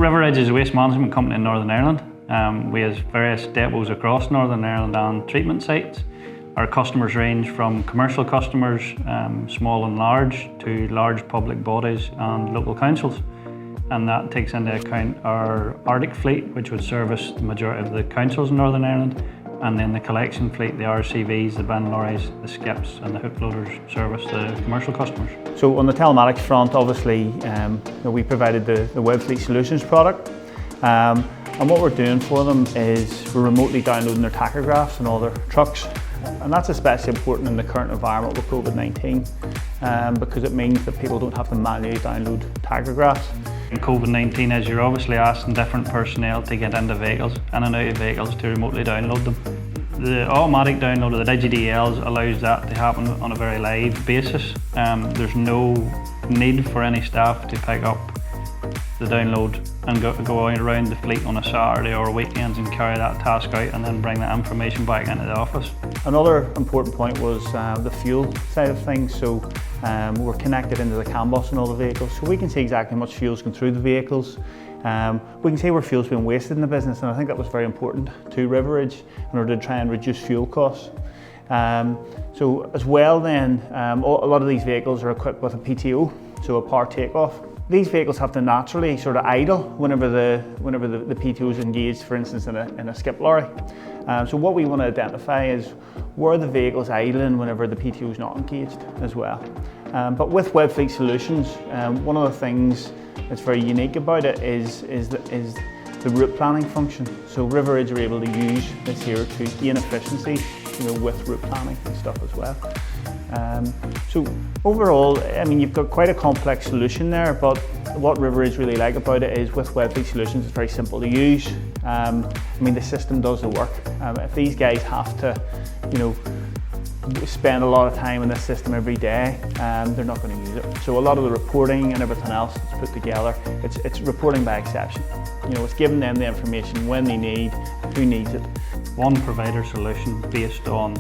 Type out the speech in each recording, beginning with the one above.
RiverRidge is a waste management company in Northern Ireland. We have various depots across Northern Ireland and treatment sites. Our customers range from commercial customers, small and large, to large public bodies and local councils. And that takes into account our Arctic fleet, which would service the majority of the councils in Northern Ireland, and then the collection fleet, the RCVs, the bin lorries, the skips and the hook loaders service the commercial customers. So on the telematics front, obviously we provided the Webfleet Solutions product. And what we're doing for them is we're remotely downloading their tachographs on all their trucks. And that's especially important in the current environment with COVID-19 because it means that people don't have to manually download tachographs. In COVID-19, as you're obviously asking different personnel to get into vehicles and out of vehicles to remotely download them. The automatic download of the DigiDLs allows that to happen on a very live basis. There's no need for any staff to pick up the download and go out around the fleet on a Saturday or weekends and carry that task out and then bring that information back into the office. Another important point was the fuel side of things. So we're connected into the CAN bus in all the vehicles, so we can see exactly how much fuel's going through the vehicles. We can see where fuel's been wasted in the business, and I think that was very important to RiverRidge in order to try and reduce fuel costs. So as well then, a lot of these vehicles are equipped with a PTO, so a power takeoff. These vehicles have to naturally sort of idle whenever the PTO is engaged, for instance, in a skip lorry. So what we want to identify is where the vehicle's idling whenever the PTO is not engaged as well. But with Webfleet Solutions, one of the things that's very unique about it is the route planning function. So RiverRidge are able to use this here to gain efficiency, with route planning and stuff as well. So overall, I mean, you've got quite a complex solution there, but what RiverRidge really like about it is with Webfleet Solutions, it's very simple to use. I mean, the system does the work. If these guys have to, spend a lot of time in this system every day, they're not going to use it. So a lot of the reporting and everything else that's put together, it's reporting by exception. It's giving them the information when they need, who needs it. One provider solution based on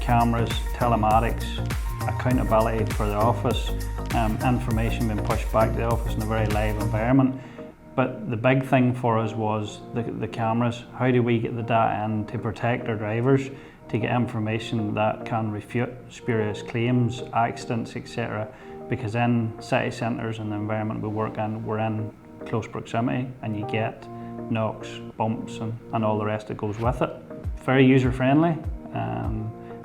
cameras, telematics, accountability for the office, information being pushed back to the office in a very live environment. But the big thing for us was the cameras. How do we get the data in to protect our drivers, to get information that can refute spurious claims, accidents, etc. Because in city centres and the environment we work in, we're in close proximity and you get knocks, bumps and all the rest that goes with it. Very user friendly.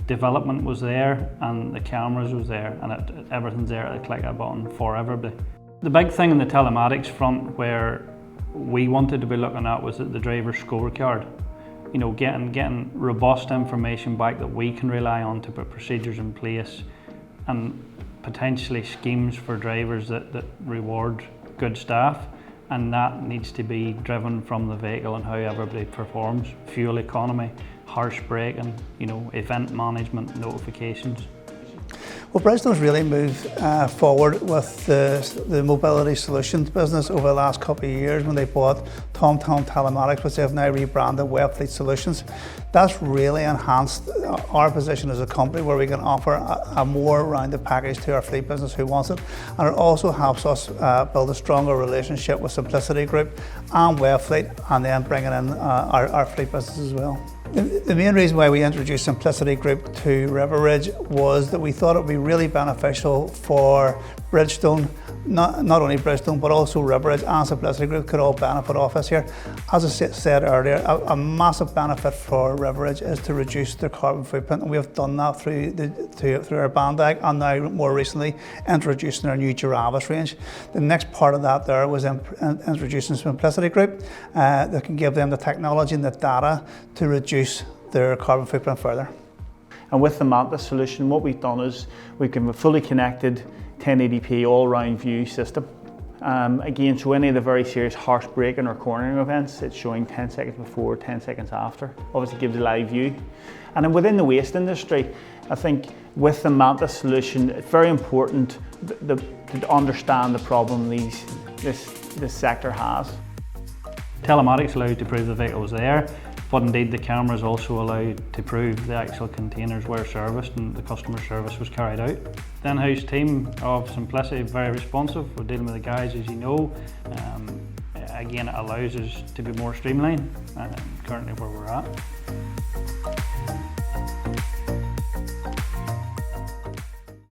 Development was there and the cameras was there, and everything's there at the click of a button for everybody. The big thing in the telematics front where we wanted to be looking at was the driver scorecard. Getting robust information back that we can rely on to put procedures in place and potentially schemes for drivers that reward good staff, and that needs to be driven from the vehicle and how everybody performs. Fuel economy, harsh braking, event management, notifications. Well, Bridgestone's really moved forward with the mobility solutions business over the last couple of years when they bought TomTom Telematics, which they've now rebranded Webfleet Solutions. That's really enhanced our position as a company where we can offer a more rounded package to our fleet business who wants it. And it also helps us build a stronger relationship with Simplicity Group and Webfleet, and then bringing in our fleet business as well. The main reason why we introduced Simplicity Group to RiverRidge was that we thought it would be really beneficial for Bridgestone, not only Bridgestone but also RiverRidge and Simplicity Group could all benefit off us here. As I said earlier, a massive benefit for RiverRidge is to reduce their carbon footprint, and we have done that through our Bandag, and now more recently introducing our new Giravis range. The next part of that there was introducing Simplicity Group that can give them the technology and the data to reduce their carbon footprint further. And with the MANTIS solution, what we've done is we've given a fully connected 1080p all-round view system. Again, so any of the very serious harsh braking or cornering events, it's showing 10 seconds before, 10 seconds after. Obviously gives a live view. And then within the waste industry, I think with the MANTIS solution, it's very important to understand the problem this sector has. Telematics allowed to prove the vehicle was there, but indeed the cameras also allowed to prove the actual containers were serviced and the customer service was carried out. The in-house team of Simplicity very responsive. We're dealing with the guys, as you know. again, it allows us to be more streamlined, currently where we're at.